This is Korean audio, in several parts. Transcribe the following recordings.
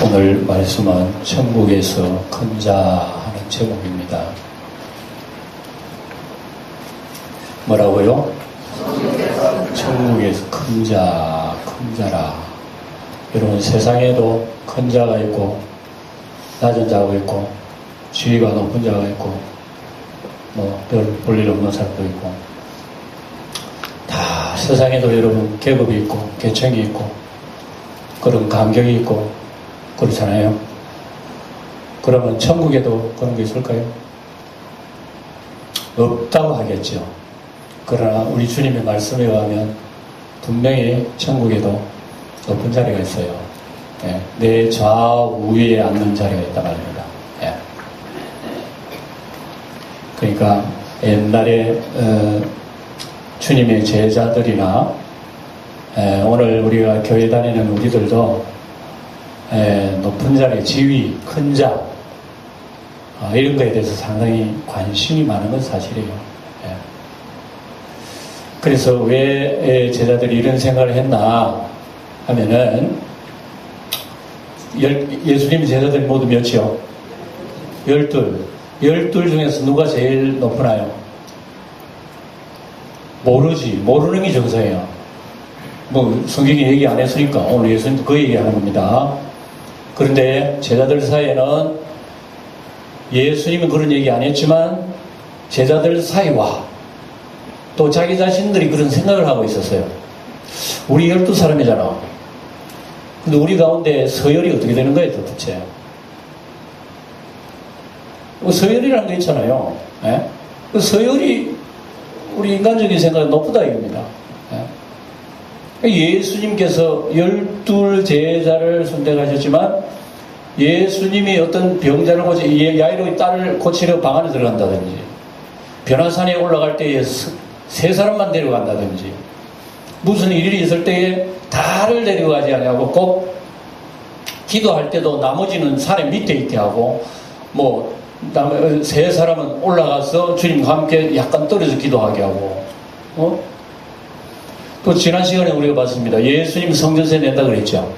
오늘 말씀은 천국에서 큰 자 하는 제목입니다. 뭐라고요? 천국에서 큰 자라. 여러분, 세상에도 큰 자가 있고 낮은 자가 있고 지위가 높은 자가 있고 별 볼일 없는 사람도 있고, 다 세상에도 여러분 계급이 있고 계층이 있고 그런 간격이 있고 그렇잖아요. 그러면 천국에도 그런 게 있을까요? 없다고 하겠죠. 그러나 우리 주님의 말씀에 의하면 분명히 천국에도 높은 자리가 있어요. 예, 내 좌우에 앉는 자리가 있단 말입니다. 예. 그러니까 옛날에 주님의 제자들이나 오늘 우리가 교회 다니는 우리들도 높은 자리, 지위, 큰 자, 이런 거에 대해서 상당히 관심이 많은 건 사실이에요. 예. 그래서 왜 제자들이 이런 생각을 했나 하면은, 예수님 제자들이 모두 몇이요? 12. 12 중에서 누가 제일 높으나요? 모르는 게 정상이에요. 성경이 얘기 안 했으니까 오늘 예수님도 그 얘기하는 겁니다. 그런데 제자들 사이에는 예수님은 그런 얘기 안 했지만 제자들 사이와 또 자기 자신들이 그런 생각을 하고 있었어요. 우리 12사람이잖아. 근데 우리 가운데 서열이 어떻게 되는 거예요, 도대체? 서열이라는 거 있잖아요. 예? 그 서열이 우리 인간적인 생각은 높다 이겁니다. 예? 예수님께서 12 제자를 선택하셨지만 예수님이 어떤 병자를 야이로의 딸을 고치려 방 안에 들어간다든지, 변화산에 올라갈 때에 3사람만 데려간다든지, 무슨 일이 있을 때에 다를 데려가지 않냐고, 꼭 기도할 때도 나머지는 산에 밑에 있게 하고, 3사람은 올라가서 주님과 함께 약간 떨어져 기도하게 하고, 또 지난 시간에 우리가 봤습니다. 예수님 성전세 낸다 그랬죠.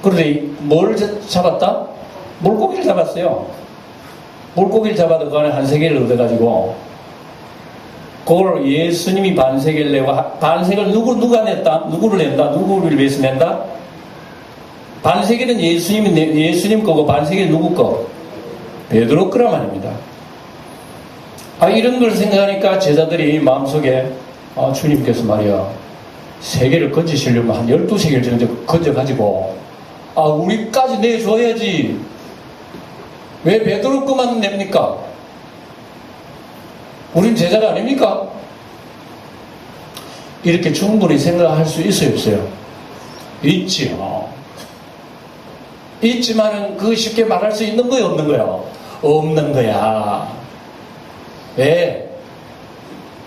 그런데 뭘 잡았다? 물고기를 잡았어요. 물고기를 잡아도 그 안에 한 세겔을 얻어가지고, 그걸 예수님이 반세겔 내고, 반세겔 누가 냈다? 누구를 낸다? 누구를 위해서 낸다? 반세겔은 예수님 거고, 반세겔은 누구 거? 베드로 거란 말입니다. 이런 걸 생각하니까 제자들이 마음속에, 주님께서 말이야, 세계를 건지시려면 한 12세겔 정도 건져가지고, 우리까지 내줘야지. 왜 베드로 거만 냅니까? 우린 제자가 아닙니까? 이렇게 충분히 생각할 수 있어요, 없어요? 있지요. 있지만은 그거 쉽게 말할 수 있는 거예요, 없는 거예요? 없는 거야. 왜?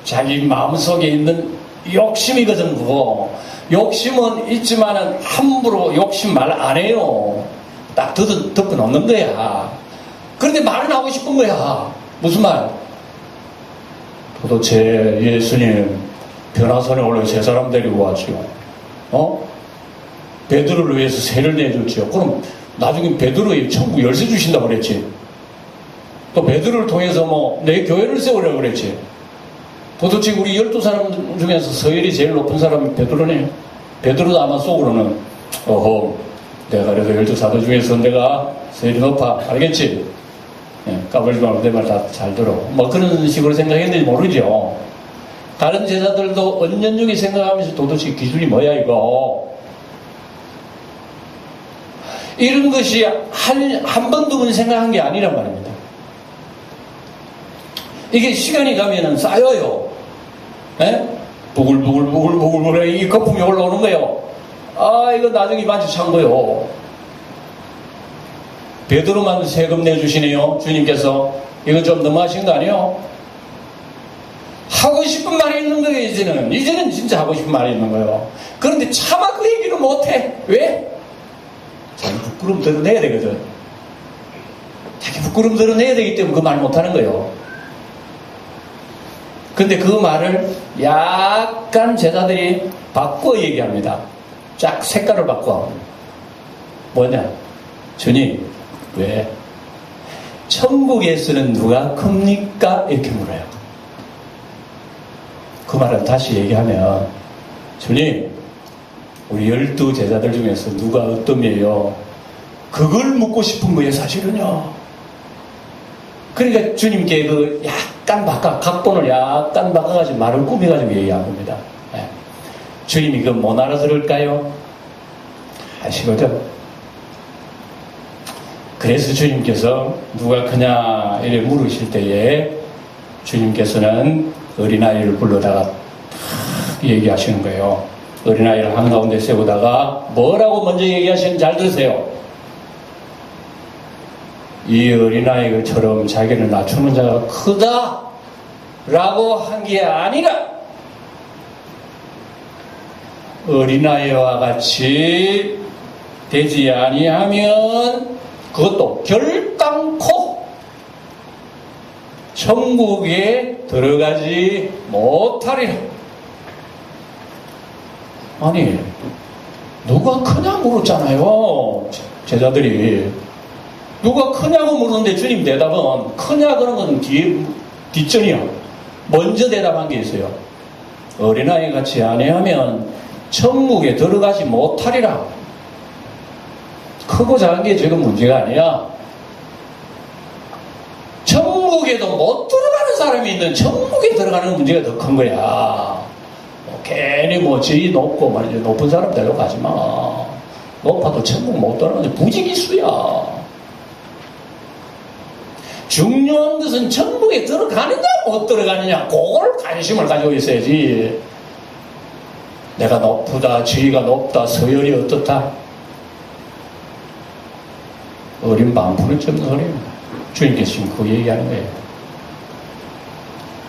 자기 마음속에 있는 욕심이거든, 그거. 욕심은 있지만은 함부로 욕심 말 안 해요. 딱 덮어 놓는 거야. 그런데 말은 하고 싶은 거야. 무슨 말? 도대체 예수님 변화산에 올라 3사람 데리고 왔지요. 베드로를 위해서 세를 내줬지요. 그럼 나중에 베드로에 천국 열쇠 주신다고 그랬지. 또 베드로를 통해서 내 교회를 세우려고 그랬지. 도대체 우리 12사람 중에서 서열이 제일 높은 사람이 베드로네. 베드로도 아마 속으로는 내가 그래도 12사도 중에서 내가 서열이 높아. 알겠지? 까불지 말고 내 말 다 잘 들어. 그런 식으로 생각했는지 모르죠. 다른 제자들도 은연중에 생각하면서 도대체 기준이 뭐야 이거. 이런 것이 한 번, 두 번 생각한 게 아니란 말입니다. 이게 시간이 가면은 쌓여요. 부글부글 이 거품이 올라오는 거예요. 이거 나중에 만지 찬 거요. 베드로만 세금 내주시네요. 주님께서. 이거 좀 너무하신 거 아니에요? 하고 싶은 말이 있는 거예요. 이제는 진짜 하고 싶은 말이 있는 거예요. 그런데 차마 그 얘기를 못해. 왜? 자기 부끄러움 드러내야 되거든. 자기 부끄러움 드러내야 되기 때문에 그 말 못하는 거예요. 근데 그 말을 약간 제자들이 바꿔 얘기합니다. 쫙 색깔을 바꿔. 뭐냐? 주님, 왜? 천국에서는 누가 큽니까? 이렇게 물어요. 그 말은 다시 얘기하면, 주님, 우리 12 제자들 중에서 누가 어떠며요? 그걸 묻고 싶은 거예요, 사실은요. 그러니까 주님께 그 약간 각본을 약간 바꿔가지고 말을 꾸며가지고 얘기한 겁니다. 네. 주님이 그거 못 알아들을까요? 아시거든? 그래서 주님께서 누가 크냐 이래 물으실 때에 주님께서는 어린아이를 불러다가 탁 얘기하시는 거예요. 어린아이를 한가운데 세우다가 뭐라고 먼저 얘기하시는지 잘 들으세요. 이 어린아이처럼 자기를 낮추는 자가 크다 라고 한 게 아니라 어린아이와 같이 되지 아니하면 그것도 결단코 천국에 들어가지 못하리라. 아니, 누가 크냐 물었잖아요. 제자들이. 누가 크냐고 물었는데 주님 대답은 크냐 그런 건 뒷전이야. 먼저 대답한 게 있어요. 어린아이 같이 아니하면 천국에 들어가지 못하리라. 크고 작은 게 지금 문제가 아니야. 천국에도 못 들어가는 사람이 있는 천국에 들어가는 문제가 더 큰 거야. 괜히 지위 높고 말이죠. 높은 사람 되려고 하지 마. 높아도 천국 못 들어가는 부지기수야. 중요한 것은 천국에 들어가느냐 못 들어가느냐 그걸 관심을 가지고 있어야지. 내가 높다, 지위가 높다, 서열이 어떻다. 어린 반푼을 접는 소리입니다. 주님께서 지금 그 얘기하는 거예요.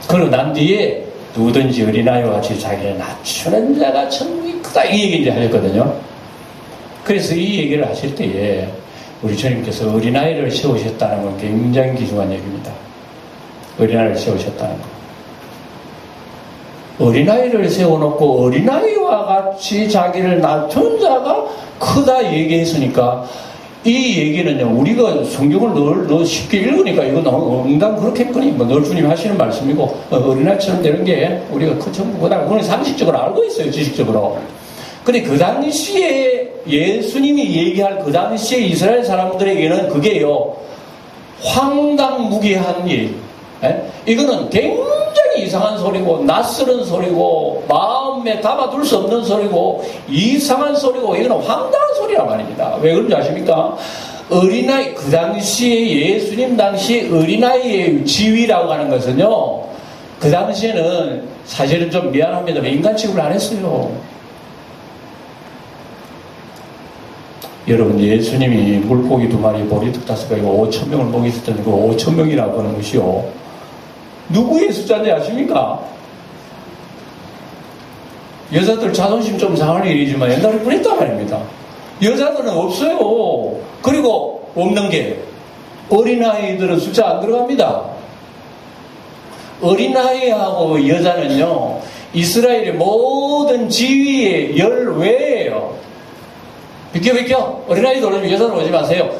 그러고 난 뒤에 누구든지 어린아이와 같이 자기를 낮추는 자가 천국이 크다 이 얘기 이제 하셨거든요. 그래서 이 얘기를 하실 때에 우리 주님께서 어린아이를 세우셨다는 건 굉장히 귀중한 얘기입니다. 어린아이를 세우셨다는 거. 어린아이를 세워놓고 어린아이와 같이 자기를 낮춘 자가 크다 얘기했으니까 이 얘기는요, 우리가 성경을 늘 쉽게 읽으니까 이거 너무 응당 그렇겠거니, 늘 주님 하시는 말씀이고, 어린아이처럼 되는 게 우리가 그 천국이다. 그건 상식적으로 알고 있어요, 지식적으로. 근데 그 당시에 예수님이 얘기할 그 당시에 이스라엘 사람들에게는 그게요, 황당무계한 일. 이거는 굉장히 이상한 소리고, 낯설은 소리고, 마음에 담아둘 수 없는 소리고, 이상한 소리고, 이거는 황당한 소리란 말입니다. 왜 그런지 아십니까? 어린아이, 그 당시에 예수님 당시에 어린아이의 지위라고 하는 것은요, 그 당시에는 사실은 좀 미안합니다. 인간 취급을 안 했어요. 여러분, 예수님이 물고기 2마리, 보리떡 5개가 5,000명을 먹이셨던 그 5,000명이라고 하는 것이요, 누구의 숫자인지 아십니까? 여자들 자존심 좀 상할 일이지만 옛날에 그랬단 말입니다. 여자들은 없어요. 그리고 없는 게 어린아이들은 숫자 안 들어갑니다. 어린아이하고 여자는요, 이스라엘의 모든 지위의 열외예요. 비켜. 어린아이들 오지, 여자들 오지 마세요.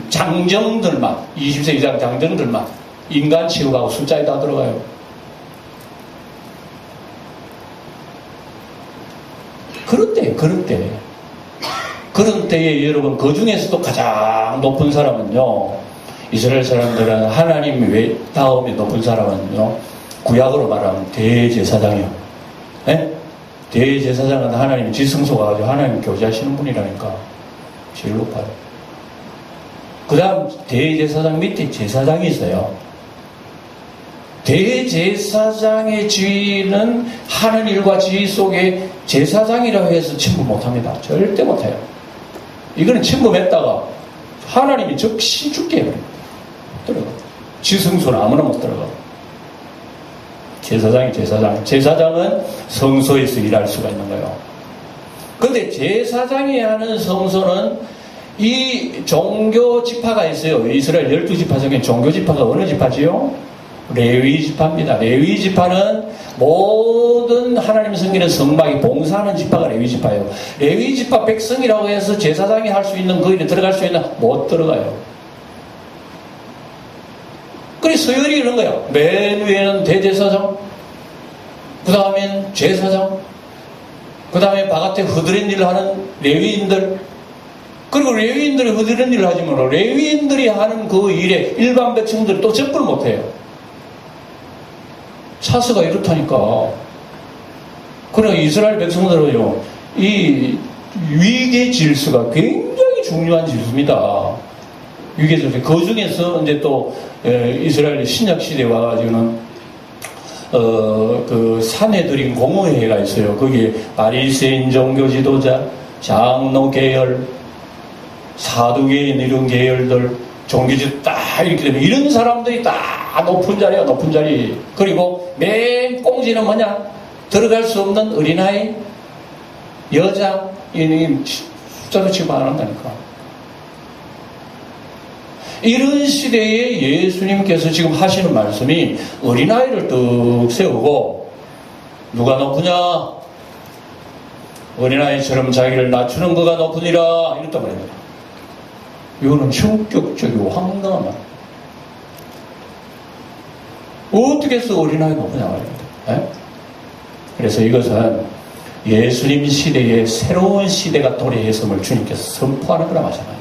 장정들만, 20세 이상 장정들만, 인간 취급하고 숫자에 다 들어가요. 그런 때에 여러분, 그 중에서도 가장 높은 사람은요, 이스라엘 사람들은 하나님 외 다음에 높은 사람은요, 구약으로 말하면 대제사장이요. 네? 대제사장은 하나님 지성소가 가지고 하나님 교제하시는 분이라니까. 제일 높아요. 그 다음 대제사장 밑에 제사장이 있어요. 대제사장의 지위는 하는 일과 지위 속에 제사장이라고 해서 침범 못합니다. 절대 못해요. 이거는 침범했다가 하나님이 즉시 죽게 해버립니다. 들어가. 지성소는 아무나 못 들어가. 제사장은 성소에서 일할 수가 있는 거예요. 그런데 제사장이 하는 성소는 이 종교 지파가 있어요. 이스라엘 12지파 중에 종교 지파가 어느 지파지요? 레위 지파입니다. 레위 지파는 모든 하나님 섬기는 성막이 봉사하는 지파가 레위 지파예요. 레위 지파 백성이라고 해서 제사장이 할 수 있는 그 일에 들어갈 수 있는 못 들어가요. 그래서 서열이 이런 거예요. 맨 위에는 대제사장, 그 다음엔 제사장, 그 다음에 바깥에 흐드렛 일을 하는 레위인들, 그리고 레위인들이 흐드렛 일을 하지만 레위인들이 하는 그 일에 일반 백성들이 또 접근을 못해요. 차스가 이렇다니까. 그러니까 이스라엘 백성들은요, 이 위계 질서가 굉장히 중요한 질서입니다. 위계 질서. 그 중에서 이제 또 이스라엘 신약 시대에 와가지고는 그 사내들인 공회가 있어요. 거기에 바리새인 종교 지도자, 장로 계열, 사두개인 이런 계열들, 종교지도 딱 이렇게 되면 이런 사람들이 다 높은 자리야, 높은 자리. 그리고 맨 꽁지는 뭐냐? 들어갈 수 없는 어린아이, 여자, 이 숫자도 지금 안 한다니까. 이런 시대에 예수님께서 지금 하시는 말씀이 어린아이를 뚝 세우고 누가 높으냐? 어린아이처럼 자기를 낮추는 거가 높으니라 이랬단 말입니다. 이거는 충격적이고 황당한 말. 어떻게 해서 어린아이가 높으냐 말입니다. 에? 그래서 이것은 예수님 시대에 새로운 시대가 도래했음을 주님께서 선포하는 거나 마찬가지.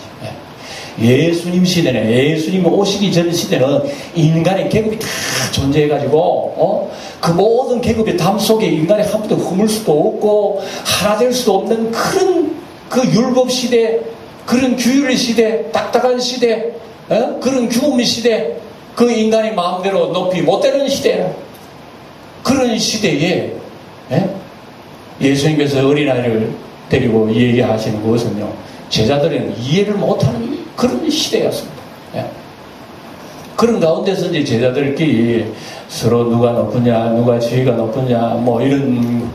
예수님 시대는, 예수님 오시기 전 시대는 인간의 계급이 다 존재해가지고, 그 모든 계급의 담 속에 인간이 한 번도 허물 수도 없고, 하나 될 수도 없는 그런 그 율법 시대, 그런 규율의 시대, 딱딱한 시대, 그런 규범의 시대, 그 인간의 마음대로 높이 못 되는 시대, 그런 시대에, 예수님께서 어린아이를 데리고 얘기하시는 것은요, 제자들은 이해를 못하는 그런 시대였습니다. 그런 가운데서 이제 제자들끼리 서로 누가 높으냐, 누가 지위가 높으냐, 뭐 이런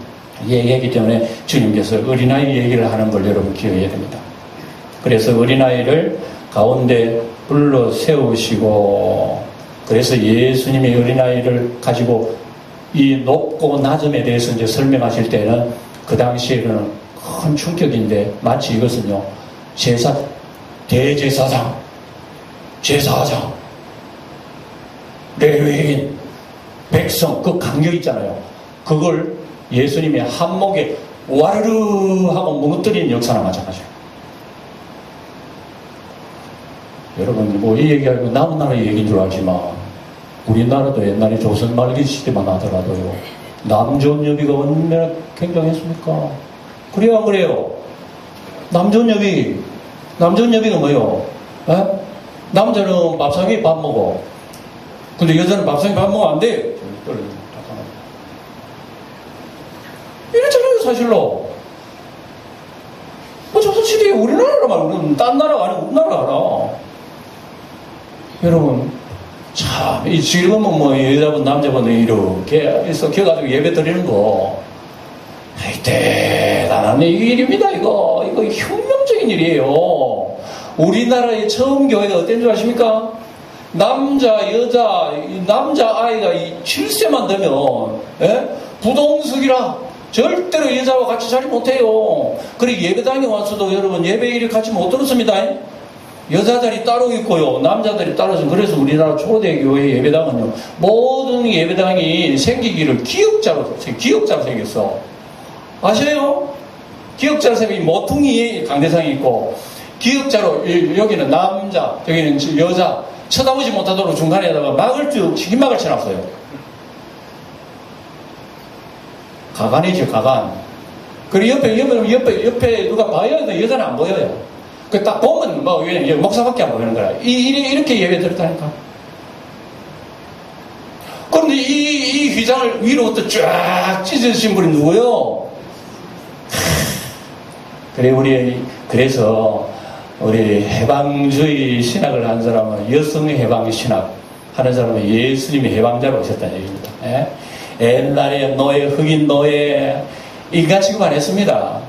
얘기하기 때문에 주님께서 어린아이 얘기를 하는 걸 여러분 기억해야 됩니다. 그래서 어린아이를 가운데 불러 세우시고, 그래서 예수님이 어린아이를 가지고 이 높고 낮음에 대해서 이제 설명하실 때는 그 당시에는 큰 충격인데, 마치 이것은요, 대제사장, 제사장, 레위인, 백성, 그 간격 있잖아요. 그걸 예수님의 한목에 와르르 하고 무너뜨린 역사나 마찬가지예요. 여러분, 뭐 이 얘기하고 남은 나라 얘기인 줄 알지만, 우리나라도 옛날에 조선 말기 시대만 하더라도요, 남존여비가 얼마나 굉장했습니까? 그래요, 안 그래요? 남존여비가 뭐예요? 남자는 밥상에 밥 먹어. 근데 여자는 밥상에 밥 먹으면 안 돼. 이랬잖아요, 사실로. 조선시대에 우리나라라 말고, 딴 나라가 아니고 우리나라라. 여러분, 참, 이 지금은 뭐, 여자분, 남자분이 이렇게 해서 켜가지고 예배 드리는 거. 대단한 일입니다, 이거. 이거 혁명적인 일이에요. 우리나라의 처음 교회가 어떤 줄 아십니까? 남자, 여자, 남자아이가 7세만 되면, 부동석이라 절대로 여자와 같이 자리 못해요. 그리고 예배당에 와서도 여러분 예배일에 같이 못 들었습니다. 여자들이 따로 있고요, 남자들이 따로 있어요. 그래서 우리나라 초대 교회 예배당은요, 모든 예배당이 생기기를 기역자로 생겼어. 아셔요? 기역자로 생긴 모퉁이 강대상이 있고, 기역자로 여기는 남자, 여기는 여자, 쳐다보지 못하도록 중간에다가 흰막을 쳐놨어요. 가관이죠, 가관. 그리고 옆에 누가 봐야 해도 여자는 안 보여요. 그 딱 보면 뭐 목사밖에 안 보이는 거야. 이렇게 예배 드렸다니까. 그런데 이 휘장을 위로부터 쫙 찢으신 분이 누구요? 그래서 우리 해방주의 신학을 한 사람은, 여성의 해방 신학 하는 사람은 예수님이 해방자로 오셨다는 얘기입니다. 옛날에 흑인 노예, 인간 취급 안 했습니다.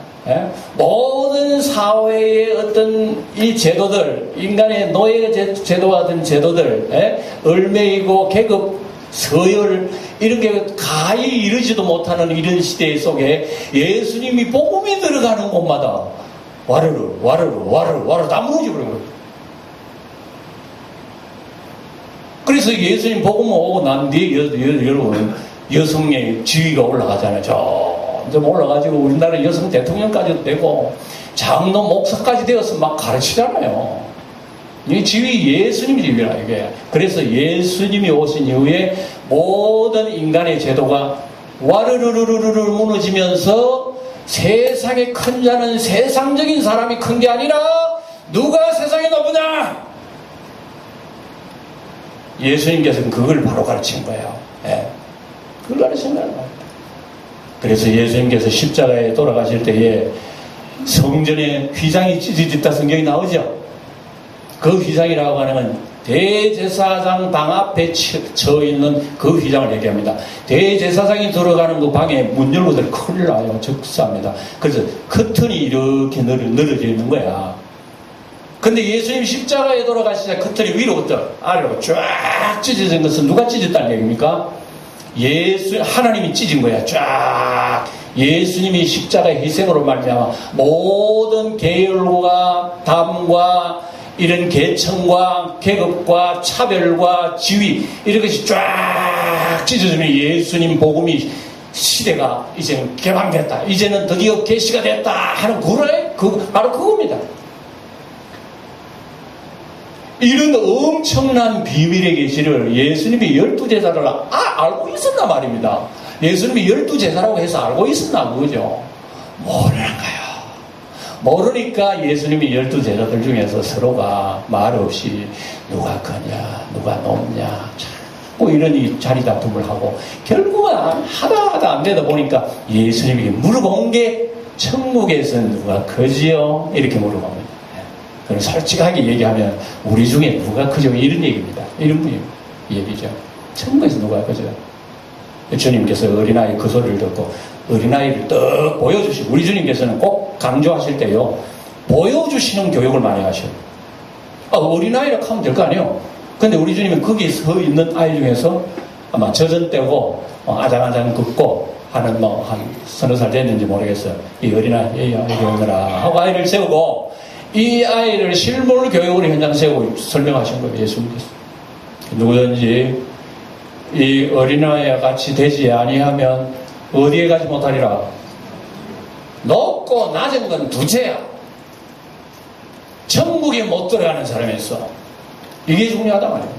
모든 사회의 어떤 이 제도들, 인간의 노예 제도와 같은 제도들, 얼매이고 계급 서열 이런 게 가히 이르지도 못하는 이런 시대 속에 예수님이 복음이 들어가는 곳마다 와르르 다 무너져 버린 거예요. 그래서 예수님 복음 오고 난 뒤에 여러분 여성의 지위가 올라가잖아요. 점점 올라가지고 우리나라 여성 대통령까지도 되고 장로 목사까지 되어서 막 가르치잖아요. 이 지위 예수님의 지위라 이게. 그래서 예수님이 오신 이후에 모든 인간의 제도가 와르르르르르 무너지면서 세상에 큰 자는 세상적인 사람이 큰 게 아니라 누가 세상에 높으냐? 예수님께서는 그걸 바로 가르친 거예요. 예. 그걸 가르친 거예요. 그래서 예수님께서 십자가에 돌아가실 때에 성전에 휘장이 찢어졌다 성경이 나오죠. 그 휘장이라고 하는 건 대제사장 방 앞에 쳐 있는 그 휘장을 얘기합니다. 대제사장이 들어가는 그 방에 문 열고 들어 큰일 나요. 적사합니다. 그래서 커튼이 이렇게 늘어져 있는 거야. 근데 예수님 십자가에 돌아가시자 커튼이 위로부터 아래로 쫙 찢어진 것은 누가 찢었다는 얘기입니까? 하나님이 찢은 거야. 쫙. 예수님이 십자가의 희생으로 말미암아 모든 계열과 담과 이런 계층과 계급과 차별과 지위 이런 것이 쫙 찢어지면 예수님 복음이 시대가 이제는 개방됐다. 이제는 드디어 계시가 됐다 하는 바로 그겁니다. 이런 엄청난 비밀의 계시를 예수님이 12제자를 알고 있었나 말입니다. 예수님이 12제자라고 해서 알고 있었나 그거죠. 모르는 거예요. 모르니까 예수님이 12제자들 중에서 서로가 말 없이 누가 크냐 누가 높냐 자꾸 이런 자리 다툼을 하고 결국은 하다 안 되다 보니까 예수님이 물어본 게 천국에서 누가 크지요? 이렇게 물어봅니다. 그럼 솔직하게 얘기하면 우리 중에 누가 크죠? 이런 얘기입니다. 이런 얘기죠. 천국에서 누가 크죠? 주님께서 어린아이 그 소리를 듣고 어린아이를 떡 보여주시고 우리 주님께서는 꼭 강조하실 때요 보여주시는 교육을 많이 하셔요. 어린아이라고 하면 될 거 아니에요. 근데 우리 주님은 거기 서 있는 아이 중에서 아마 젖은 때고 아장아장 긋고 하는 한 서너 살 됐는지 모르겠어요. 이 어린아이 여기 오느라 하고 아이를 세우고 이 아이를 실물 교육으로 현장 세우고 설명하신 거예요. 예수님께서. 누구든지 이 어린아이와 같이 되지 아니하면 어디에 가지 못하리라. 높고 낮은 건 두째야. 천국에 못 들어가는 사람이 있어. 이게 중요하단 말이에요.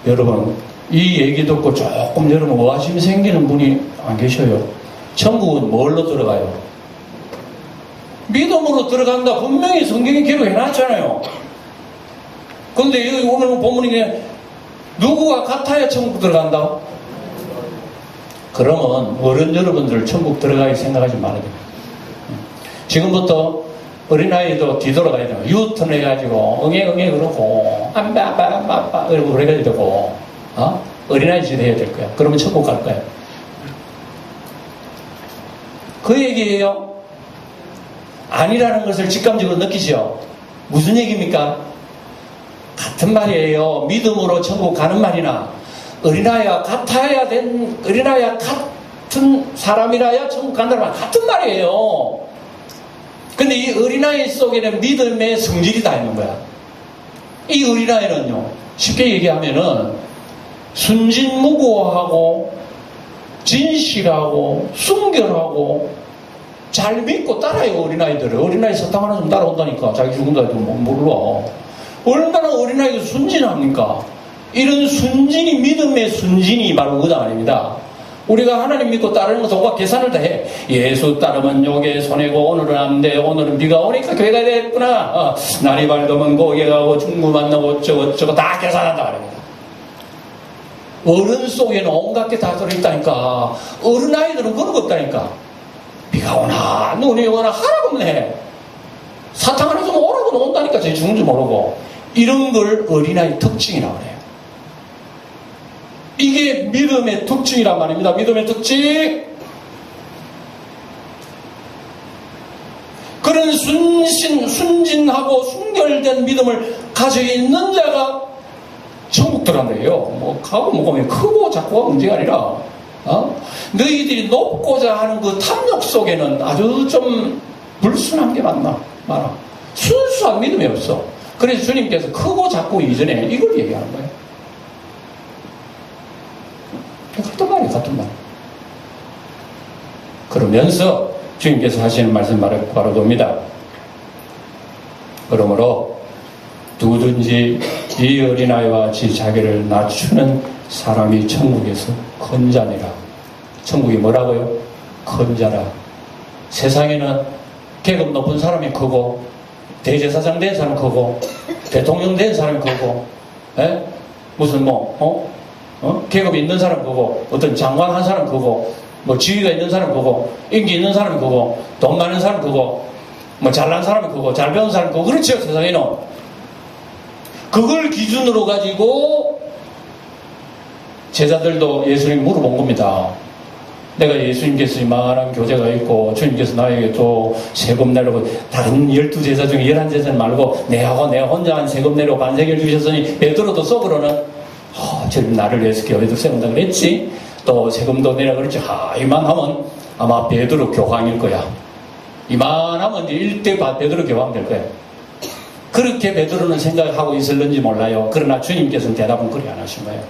여러분 이 얘기 듣고 조금 여러분 의아심이 생기는 분이 안 계셔요. 천국은 뭘로 들어가요? 믿음으로 들어간다. 분명히 성경에 기록해놨잖아요. 그런데 오늘 본문이 누구가 같아야 천국 들어간다? 그러면 어른 여러분들 천국 들어가게 생각하지 말아야 됩니다. 지금부터 어린아이도 뒤돌아가야 돼요. 유턴 해가지고 응애 그러고 아빠 이러고 그래야 되고 어린아이 짓 해야 될 거야. 그러면 천국 갈 거야. 그 얘기예요. 아니라는 것을 직감적으로 느끼죠. 무슨 얘기입니까? 같은 말이에요. 믿음으로 천국 가는 말이나 어린아이와 같은 사람이라야 천국 간다는 말 같은 말이에요. 근데 이 어린아이 속에는 믿음의 성질이 다 있는 거야. 이 어린아이는요 쉽게 얘기하면은 순진무구하고 진실하고 순결하고 잘 믿고 따라요. 어린아이들을. 어린아이 사탕 하나 좀 따라온다니까. 자기 죽은다 해도 몰라. 얼마나 어린아이도 순진합니까? 이런 순진이 믿음의 순진이 바로 그다 아닙니다. 우리가 하나님 믿고 따르는 것은 뭔가 계산을 다 해. 예수 따르면 요게 손해고 오늘은 안 돼. 오늘은 비가 오니까 교회가 됐구나. 날이 밝으면 고개 가고 중구 만나고 어쩌고 다 계산한다 말입니다. 어른 속에는 온갖 게 다 들어있다니까. 어른아이들은 그런 거 없다니까. 비가 오나 눈이 오나 하나도 없네. 사탕 하나 좀 오라고 온다니까. 쟤 죽은 줄 모르고. 이런 걸 어린아이 특징이라고 해요. 이게 믿음의 특징이란 말입니다. 믿음의 특징. 그런 순진하고 순결된 믿음을 가지고 있는 자가 천국 들어간대요. 뭐 가고 먹으면 크고 작고가 문제가 아니라 너희들이 높고자 하는 그 탐욕 속에는 아주 좀 불순한 게 많아. 순수한 믿음이 없어. 그래서 주님께서 크고 작고 이전에 이걸 얘기하는 거예요. 같은 말. 그러면서 주님께서 하시는 말씀 바로 돕니다. 그러므로 누구든지 이 어린아이와 같이 자기를 낮추는 사람이 천국에서 큰 자니라. 천국이 뭐라고요? 큰 자라. 세상에는 계급 높은 사람이 크고 대제사장 된 사람 크고 대통령 된 사람이 크고 무슨 계급이 있는 사람 크고 어떤 장관 한 사람 크고 뭐 지위가 있는 사람 크고 인기 있는 사람 크고 돈 많은 사람 크고 뭐 잘난 사람이 크고 잘 배운 사람 크고 그렇죠. 세상에는 그걸 기준으로 가지고 제자들도 예수님 물어본 겁니다. 내가 예수님께서 이만한 교제가 있고 주님께서 나에게 또 세금 내려고 다른 12제자 중에 11제자 말고 내하고 내가 혼자 한 세금 내려고 반세계를 주셨으니 베드로도 속으로는 저는 나를 위해서 교회도 세운다 그랬지 또 세금도 내라 그랬지 이만하면 아마 베드로 교황일 거야. 이만하면 이제 1대 베드로 교황 될 거야. 그렇게 베드로는 생각하고 있을는지 몰라요. 그러나 주님께서는 대답은 그리 안 하신 거예요.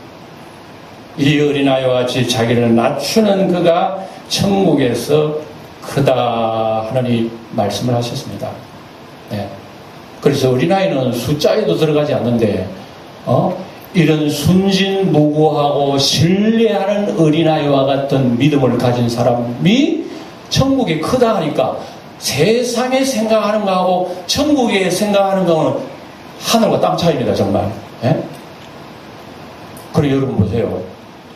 이 어린아이와 같이 자기를 낮추는 그가 천국에서 크다 하느니 말씀을 하셨습니다. 네. 그래서 어린아이는 숫자에도 들어가지 않는데 이런 순진무구하고 신뢰하는 어린아이와 같은 믿음을 가진 사람이 천국이 크다 하니까 세상에 생각하는 거하고 천국에 생각하는 거는 하늘과 땅 차이입니다. 정말. 예? 그리고 여러분 보세요.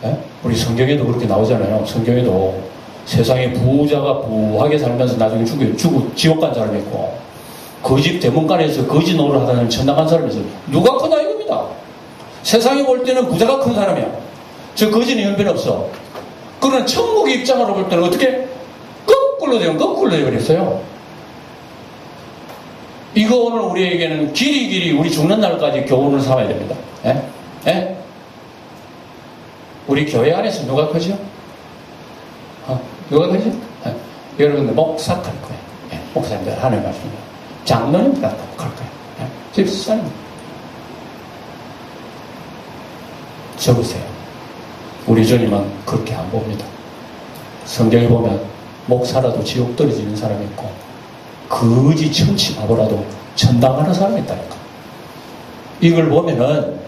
예? 우리 성경에도 그렇게 나오잖아요. 성경에도 세상에 부자가 부하게 살면서 나중에 죽고 지옥 간 사람이 있고 거짓 대문간에서 거짓 노릇 하다는 천당 간 사람이 있어요. 누가 크냐 이겁니다. 세상에 볼 때는 부자가 큰 사람이야. 저 거짓은 형편없어. 그러나 천국 입장으로 볼 때는 어떻게 거꾸로 되어버렸어요. 이거 오늘 우리에게는 길이 우리 죽는 날까지 교훈을 삼아야 됩니다. 예? 예? 우리 교회 안에서 누가 크죠? 누가 크죠? 예. 여러분들 목사 클 거예요. 예. 목사님들 하는 말씀입니다. 장로님들 클 거예요. 예. 집사님 적으세요. 우리 주님은 그렇게 안 봅니다. 성경에 보면 목사라도 지옥 떨어지는 사람이 있고 거지 천치 바보라도 천당하는 사람이 있다니까. 이걸 보면은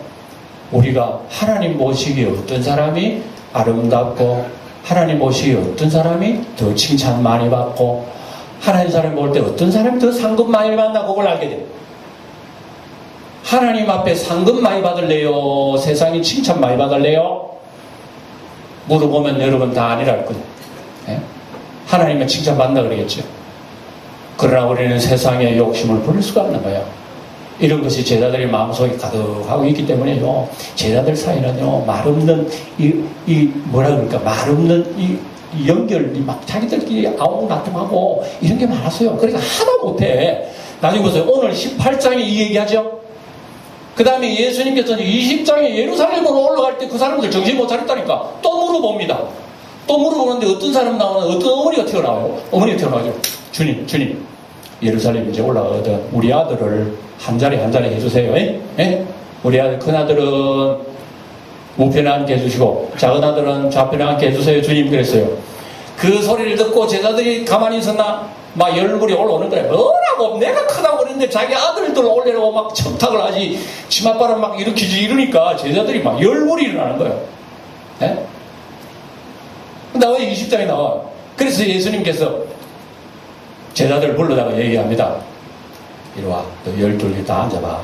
우리가 하나님 보시기에 어떤 사람이 아름답고 하나님 보시기에 어떤 사람이 더 칭찬 많이 받고 하나님 사람 볼 때 어떤 사람이 더 상급 많이 받나 그걸 알게 돼요. 하나님 앞에 상급 많이 받을래요? 세상이 칭찬 많이 받을래요? 물어보면 여러분 다 아니랄 거예요. 예? 하나님은 칭찬 받는다 그러겠죠. 그러나 우리는 세상의 욕심을 부릴 수가 없는 거예요. 이런 것이 제자들의 마음속에 가득하고 있기 때문에요. 제자들 사이는요, 말없는, 뭐라 그럴까, 말없는 이 연결이 막 자기들끼리 아웅다툼하고 이런 게 많았어요. 그러니까 하다 못해. 나중에 보세요. 오늘 18장에 이 얘기하죠? 그 다음에 예수님께서는 20장에 예루살렘으로 올라갈 때 그 사람들 정신 못 차렸다니까. 또 물어봅니다. 또 물어보는데 어떤 사람 나오나, 어떤 어머니가 튀어나와요. 어머니가 튀어나와죠. 주님. 예루살렘 이제 올라가거든. 우리 아들을 한 자리 해주세요. 에? 우리 아들, 큰 아들은 우편에 앉게 해주시고, 작은 아들은 좌편에 앉게 해주세요. 주님 그랬어요. 그 소리를 듣고 제자들이 가만히 있었나? 막 열불이 올라오는 거예요. 뭐라고? 내가 크다고 그랬는데 자기 아들들 올리려고 막 척탁을 하지, 치맛바람 막 일으키지 이러니까 제자들이 막 열불이 일어나는 거예요. 에? 근데 왜 20장에 나와? 그래서 예수님께서 제자들을 불러다가 얘기합니다. 이리 와. 너 12개 다 앉아봐.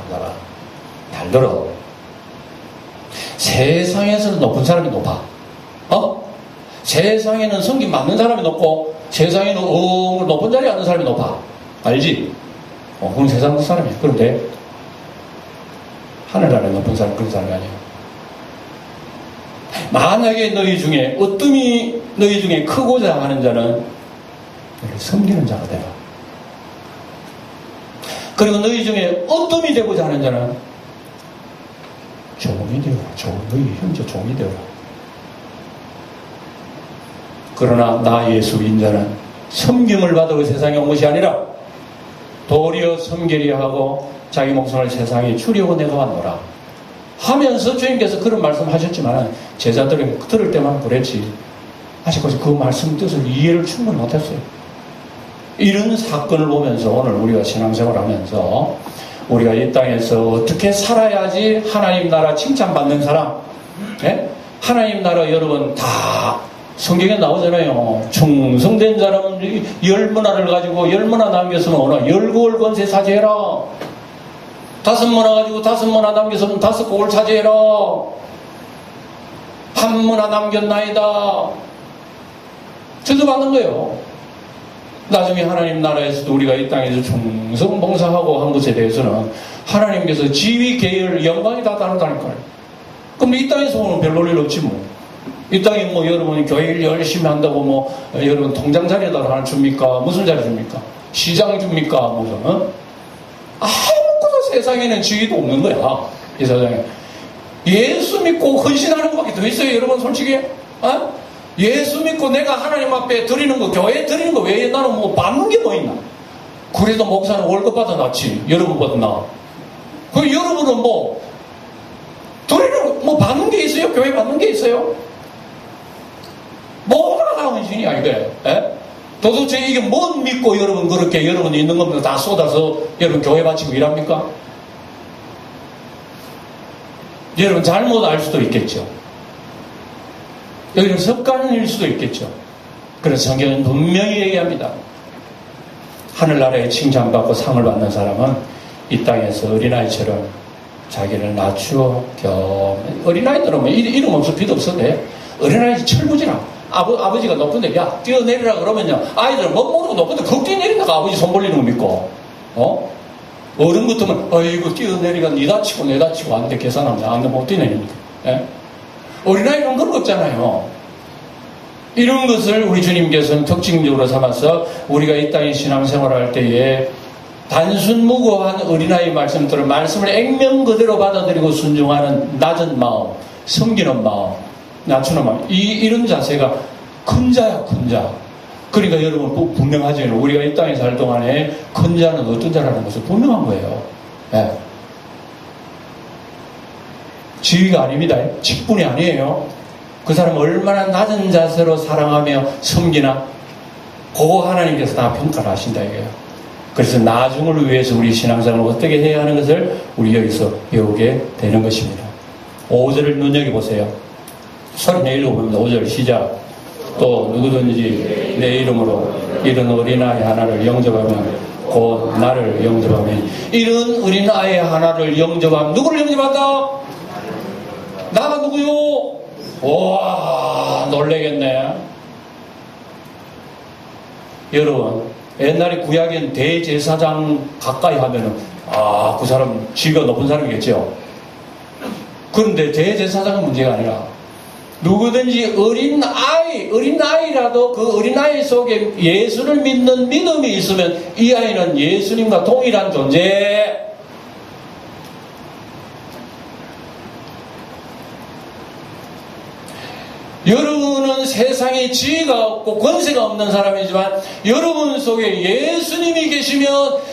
잘 들어. 세상에서는 높은 사람이 높아. 세상에는 성경 맞는 사람이 높고 세상에는 높은 자리에 앉는 사람이 높아. 알지? 그건 세상 그 사람이야. 그런데 하늘나라에 높은 사람은 그런 사람이 아니에요. 만약에 너희 중에 어뜸이 너희 중에 크고자 하는 자는 너를 섬기는 자가 되라. 그리고 너희 중에 어뜸이 되고자 하는 자는 종이 되어라. 너희 형제 종이 되어라. 그러나 나 예수 인자는 섬김을 받아 세상에 온 것이 아니라 도리어 섬기려 하고 자기 목숨을 세상에 주려고 내가 왔노라 하면서 주님께서 그런 말씀하셨지만 제자들은 들을 때만 그랬지 아직까지 그 말씀 뜻을 이해를 충분히 못했어요. 이런 사건을 보면서 오늘 우리가 신앙생활을 하면서 우리가 이 땅에서 어떻게 살아야지 하나님 나라 칭찬받는 사람, 예? 하나님 나라 여러분 다 성경에 나오잖아요. 충성된 사람은 열 문화를 가지고 열 문화 남겼으면 오나 열국을 권세 차지해라. 다섯 문화 가지고 다섯 문화 남겼으면 다섯 국을 차지해라. 한 문화 남겼나이다. 저주받는 거예요. 나중에 하나님 나라에서도 우리가 이 땅에서 충성봉사하고 한 것에 대해서는 하나님께서 지위, 계열, 영광이 다 다르다니까요. 그럼 이 땅에서 보면 별 볼 일 없지 뭐. 이 땅에 뭐 여러분이 교회를 열심히 한다고 뭐 여러분 통장 자리에다 하나 줍니까? 무슨 자리 줍니까? 시장 줍니까? 무슨 아무것도 세상에는 지위도 없는 거야. 이 세상에. 예수 믿고 헌신하는 것밖에 더 있어요. 여러분 솔직히. 예수 믿고 내가 하나님 앞에 드리는 거, 교회에 드리는 거 외에 나는 뭐 받는 게 뭐 있나? 그래도 목사는 월급 받아놨지. 여러분보다 나. 그 여러분은 뭐 드리는 뭐 받는 게 있어요? 교회 받는 게 있어요? 뭐가 다 헌신이야 이게. 에? 도대체 이게 뭐 믿고 여러분 그렇게 여러분이 있는 겁니다. 다 쏟아서 여러분 교회 바치고 일합니까? 여러분 잘못 알 수도 있겠죠. 여기는 습관일 수도 있겠죠. 그래서 성경은 분명히 얘기합니다. 하늘나라에 칭찬받고 상을 받는 사람은 이 땅에서 어린아이처럼 자기를 낮추어 어린아이들은 뭐 이름 없어 빛 없어도 돼. 어린아이 철부지라. 아버지가 높은데 야 뛰어내리라 그러면요 아이들은 못 모르고 높은데 그 뛰어내리다가 아버지 손 벌리는 거 믿고 어른 같으면 아이고 뛰어내리가 니 다치고 내 다치고 안 돼 계산하면 안 돼 못 뛰어내립니다. 예? 어린아이는 그런 거 없잖아요. 이런 것을 우리 주님께서는 특징적으로 삼아서 우리가 이 땅에 신앙생활을 할 때에 단순 무고한 어린아이 말씀들을 말씀을 액면 그대로 받아들이고 순종하는 낮은 마음, 섬기는 마음, 낮추는 마음 이런 자세가 큰 자야 큰 자. 그러니까 여러분 분명하죠. 우리가 이 땅에 살 동안에 큰 자는 어떤 자라는 것은 분명한 거예요. 네. 지위가 아닙니다. 직분이 아니에요. 그 사람 얼마나 낮은 자세로 사랑하며 섬기나 그거 하나님께서 다 평가를 하신다 이거예요. 그래서 나중을 위해서 우리 신앙생활을 어떻게 해야 하는 것을 우리 여기서 배우게 되는 것입니다. 5절을 눈여겨보세요. 소리 내 읽어봅니다. 5절 시작. 또 누구든지 내 이름으로 이런 어린아이 하나를 영접하면 곧 나를 영접하면 이런 어린아이 하나를 영접하면 누구를 영접한다? 나가 누구요? 와 놀래겠네. 여러분 옛날에 구약엔 대제사장 가까이 하면은 그 사람 지위가 높은 사람이겠죠. 그런데 대제사장은 문제가 아니라 누구든지 어린아이라도 그 어린아이 속에 예수를 믿는 믿음이 있으면 이 아이는 예수님과 동일한 존재. 여러분은 세상에 지위가 없고 권세가 없는 사람이지만 여러분 속에 예수님이 계시면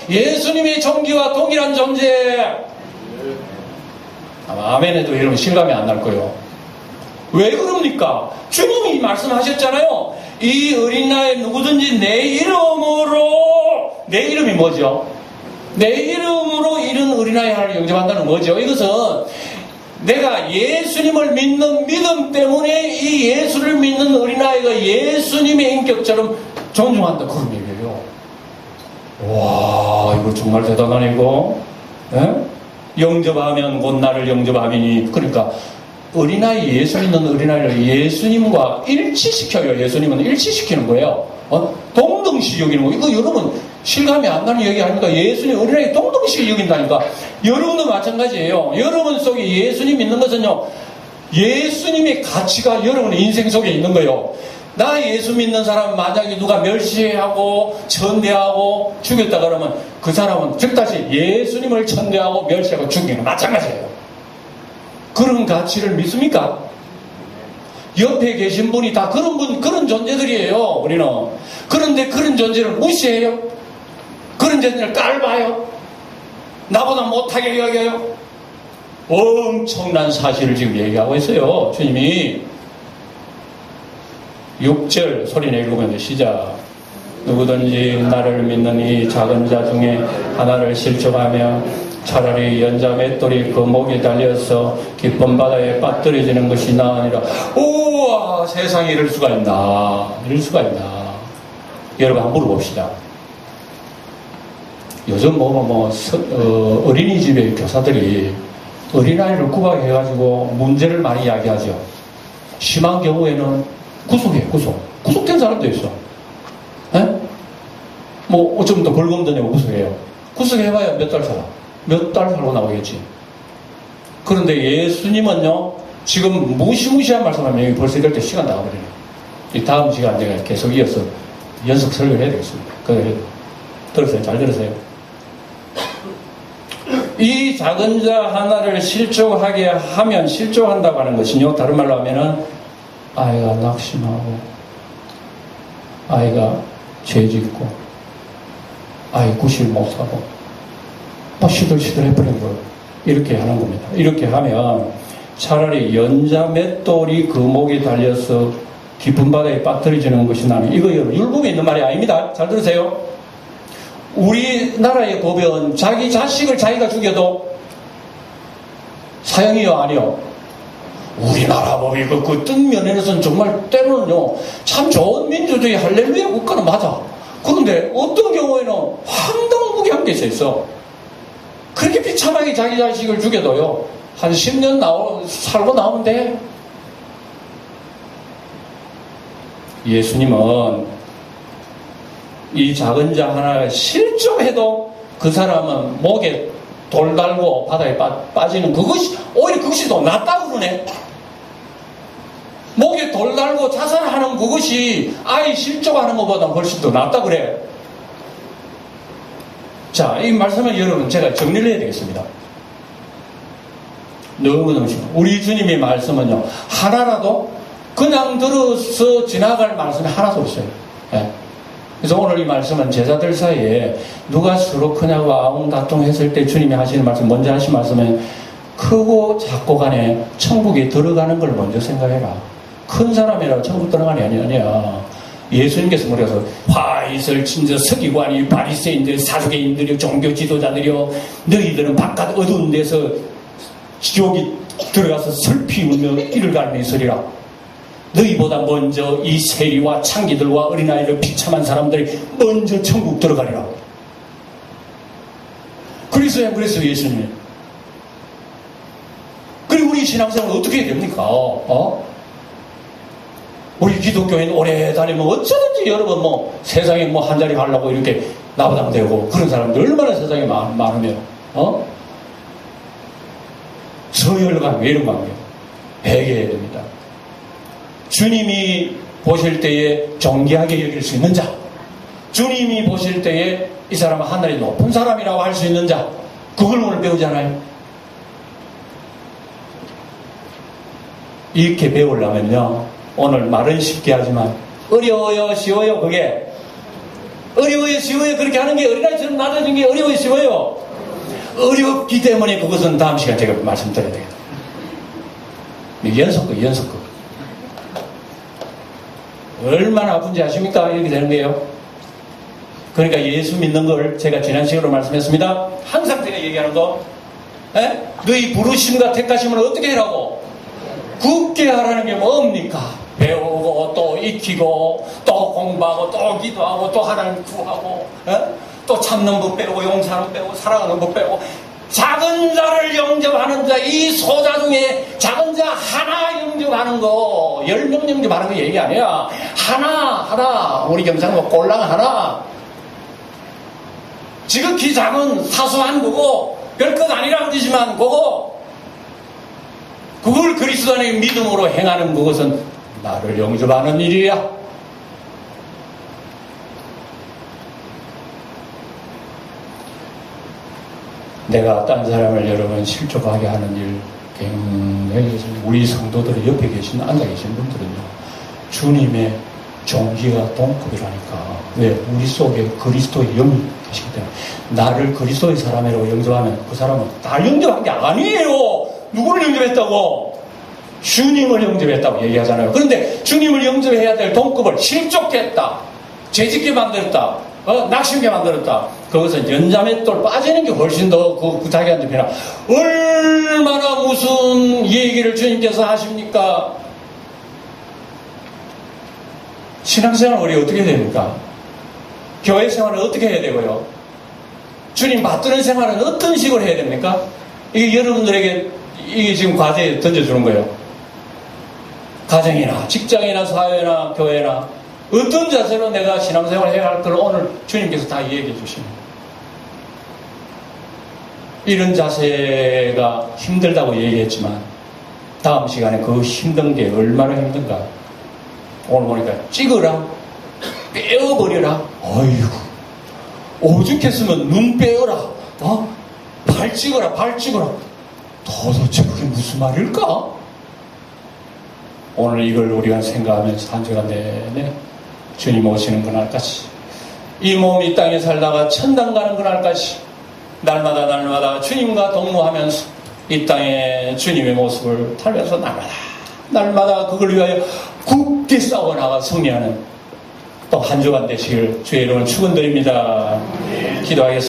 예수님의 존귀와 동일한 존재. 아마 아멘에도 여러분 실감이 안 날 거예요. 왜 그럽니까? 주님이 말씀하셨잖아요. 이 어린아이 누구든지 내 이름으로, 내 이름이 뭐죠? 내 이름으로 이런 어린아이 하나를 영접한다는 거죠. 이것은 내가 예수님을 믿는 믿음 때문에 이 예수를 믿는 어린아이가 예수님의 인격처럼 존중한다. 그런 얘기예요. 와, 이거 정말 대단하네, 이거. 에? 영접하면 곧 나를 영접하미니. 그러니까 어린아이, 예수 믿는 어린아이를 예수님과 일치시켜요. 예수님은 일치시키는 거예요. 동등시 여기는 거. 이거 여러분 실감이 안 나는 얘기 아닙니까? 예수님 어린아이 동등시 여긴다니까. 여러분도 마찬가지예요. 여러분 속에 예수님 있는 것은요, 예수님의 가치가 여러분의 인생 속에 있는 거예요. 나 예수 믿는 사람 만약에 누가 멸시하고 천대하고 죽였다 그러면 그 사람은 즉 다시 예수님을 천대하고 멸시하고 죽이는 거 마찬가지예요. 그런 가치를 믿습니까? 옆에 계신 분이 다 그런 존재들이에요, 우리는. 그런데 그런 존재를 무시해요? 그런 존재를 깔봐요? 나보다 못하게 여겨요? 엄청난 사실을 지금 얘기하고 있어요, 주님이. 6절 소리내 읽으면 시작. 누구든지 나를 믿는 이 작은 자 중에 하나를 실족하며 차라리 연자 맷돌이 그 목에 달려서 깊은 바다에 빠뜨려지는 것이 나으니라. 우와, 세상에 이럴 수가 있나. 이럴 수가 있나. 여러분 한번 물어봅시다. 요즘 어린이집의 교사들이 어린아이를 구박해가지고 문제를 많이 이야기하죠. 심한 경우에는 구속된 사람도 있어. 에? 뭐 좀 더 벌금 더 내고 구속해요. 구속해봐야 몇 달 살아. 몇 달 살고 나오겠지. 그런데 예수님은요, 지금 무시무시한 말씀하면 여기 벌써 이럴 때 시간 나가버려요. 이 다음 시간 제가 계속 이어서 연속 설교를 해야 되겠습니다. 들으세요. 잘 들으세요. 이 작은 자 하나를 실족하게 하면, 실족한다고 하는 것은요, 다른 말로 하면은 아이가 낙심하고, 아이가 죄짓고, 아이 구실 못하고, 시들시들 해버린 걸 이렇게 하는 겁니다. 이렇게 하면 차라리 연자 맷돌이 그 목에 달려서 깊은 바다에 빠뜨려지는 것이 나는, 이거 율법에 있는 말이 아닙니다. 잘 들으세요. 우리나라의 법은 자기 자식을 자기가 죽여도 사형이요, 아니요? 우리나라 법이 그 뜬 면에서는 정말 때로는요, 참 좋은 민주주의 할렐루야 국가는 맞아. 그런데 어떤 경우에는 황당무계한 게 있어. 그렇게 비참하게 자기 자식을 죽여도요, 한 10년 살고 나오면 돼. 예수님은 이 작은 자 하나가 실족해도 그 사람은 목에 돌 달고 바다에 빠지는 그것이, 오히려 그것이 더 낫다고 그러네. 목에 돌 달고 자살하는 그것이 아이 실족하는 것보다 훨씬 더 낫다고 그래. 자, 이 말씀을 여러분 제가 정리를 해야 되겠습니다. 너무너무 심해요. 우리 주님의 말씀은요, 하나라도 그냥 들어서 지나갈 말씀이 하나도 없어요. 네. 그래서 오늘 이 말씀은 제자들 사이에 누가 서로 크냐고 아웅다통했을 때 주님이 하시는 말씀, 먼저 하신 말씀은 크고 작고 간에 천국에 들어가는 걸 먼저 생각해라. 큰 사람이라고 천국 들어가는 게 아니야. 예수님께서 뭐라서 화이슬 친저 서기관이 바리새인들 사두개인들이 종교 지도자들이요, 너희들은 바깥 어두운 데서 지옥이 들어가서 슬피 울며 이를 갈며 있으리라. 너희보다 먼저 이 세리와 창기들과 어린아이를 비참한 사람들이 먼저 천국 들어가리라. 그래서 예수님. 그리고 우리 신앙생활은 어떻게 해야 됩니까? 우리 기독교인 오래 다니면 어쩌든지 여러분 세상에 한 자리 하려고 이렇게 나부당되고 그런 사람들 얼마나 세상에 많으면, 서열관계, 이런 관계 배제해야 됩니다. 주님이 보실 때에 존귀하게 여길 수 있는 자, 주님이 보실 때에 이 사람은 하늘이 높은 사람이라고 할 수 있는 자, 그걸 오늘 배우잖아요. 이렇게 배우려면요, 오늘 말은 쉽게 하지만 어려워요, 쉬워요? 그게 어려워요, 쉬워요? 그렇게 하는 게, 어린아이처럼 낮아진 게 어려워요, 쉬워요? 어렵기 때문에 그것은 다음 시간 제가 말씀드려야 되겠다. 연속극 얼마나 아픈지 아십니까? 이렇게 되는 거예요. 그러니까 예수 믿는 걸 제가 지난 시간으로 말씀했습니다. 항상 제가 얘기하는 거, 너희 부르심과 택하심을 어떻게 하라고? 굳게 하라는 게 뭡니까? 배우고 또 익히고 또 공부하고 또 기도하고 또 하나님 구하고, 또 참는 법 배우고 용서하는 법 배우고 사랑하는 법 배우고, 작은 자를 영접하는 자, 이 소자 중에 작은 자 하나 영접하는 거, 10명 영접하는 거 얘기 아니야. 하나. 우리 경상도 꼴랑 하나. 지극히 작은 사소한 거고, 별것 아니라는 뜻이지만 그걸 그리스도 안에 믿음으로 행하는 그것은 나를 영접하는 일이야. 내가 딴 사람을 여러분 실족하게 하는 일 굉장히 우리 성도들 옆에 앉아 계신 분들은요, 주님의 종기가 동급이라니까. 왜? 우리 속에 그리스도의 영이 계시기 때문에. 나를 그리스도의 사람이라고 영접하면 그 사람은 날 영접한 게 아니에요. 누구를 영접했다고? 주님을 영접했다고 얘기하잖아요. 그런데 주님을 영접해야 될 동급을 실족했다, 죄짓게 만들었다, 낙심게 만들었다. 그것은 연자맷돌 빠지는 게 훨씬 더 자기한테 편하. 얼마나 무슨 얘기를 주님께서 하십니까? 신앙생활은 우리 어떻게 됩니까? 교회 생활은 어떻게 해야 되고요? 주님 받드는 생활은 어떤 식으로 해야 됩니까? 이게 여러분들에게 이게 지금 과제에 던져주는 거예요. 가정이나 직장이나 사회나 교회나 어떤 자세로 내가 신앙생활을 해야 할 걸 오늘 주님께서 다 얘기해 주십니다. 이런 자세가 힘들다고 얘기했지만 다음 시간에 그 힘든 게 얼마나 힘든가 오늘 보니까 찍어라, 빼어버려라. 어이구, 오죽했으면 눈 빼어라, 발 찍어라, 발 찍어라. 도대체 그게 무슨 말일까? 오늘 이걸 우리가 생각하면서 한 주간 내내 주님 오시는 그날까지, 이 몸이 땅에 살다가 천당 가는 그날까지 날마다 주님과 동무하면서 이 땅에 주님의 모습을 탈면서 날마다 그걸 위하여 굳게 싸워나가 승리하는 또 한 주간 되시길 주의 이름으로 축원드립니다. 기도하겠습니다.